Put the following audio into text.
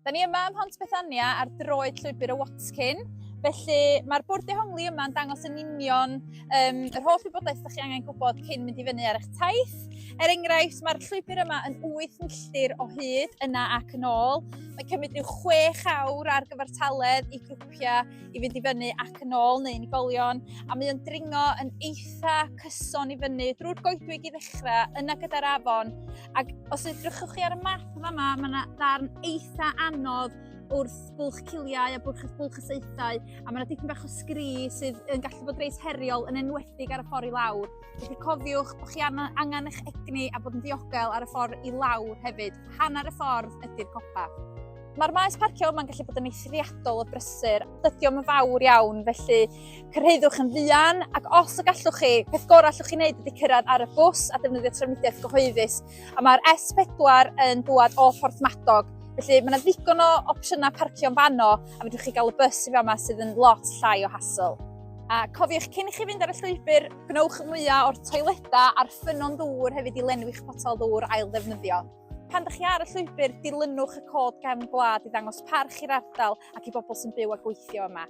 Da ni yma ym Mhont Bethania ar droed Lwybr Watkin. Felly mae'r bwrdd dehongli yma yn dangos yn union yr holl wybodaeth ydych chi angen gwybod cyn mynd i fyny ar eich taith. Enghraifft, mae'r llwybr yma yn 8 milltir o hyd yna ac yn ôl. Mae'n cymryd rhyw 6 awr ar gyfartaledd i grwpiau i fynd i fyny ac yn ôl neu unigolion. A mae o'n dringo yn eitha cyson i fyny drwy'r goedwig i ddechrau yna gyda'r afon. Ac os edrychwch chi ar y map yma, mae yna ddarn eitha anodd wrth bwlch ciliau a bwlch y saethau, a mae yna dipyn bach o sgri sydd yn gallu bod reis heriol yn enwedig ar y ffordd i lawr. Felly cofiwch bod chi angen eich egni a bod yn ddiogel ar y ffordd i lawr hefyd. Hanner y ffordd ydy'r copa. Mae'r maes parcio yma'n gallu bod yn eithriadol o brysur. Dydi o'm yn fawr iawn, felly cyrhaeddwch yn fuan, ac os y gallwch chi, peth gorau allwch chi wneud ydy cyrraedd ar y bws a defnyddio trafnidiaeth gyhoeddus. A mae'r S4 yn dŵad o Porthmadog. Felly mae yna ddigon o opsiynau parcio'n fanno a fedrwch chi gael y bus i fama sydd yn lot llai o hassle. A cofiwch cyn i chi fynd ar y llwybr, gnewch mwyaf o'r toiledau a'r ffynon ddŵr hefyd i lenwi'ch botel ddŵr ail ddefnyddio. Pan ydych chi ar y llwybr, dilynwch y cod gefn gwlad i ddangos parch i'r ardal ac i bobl sy'n byw a gweithio yma.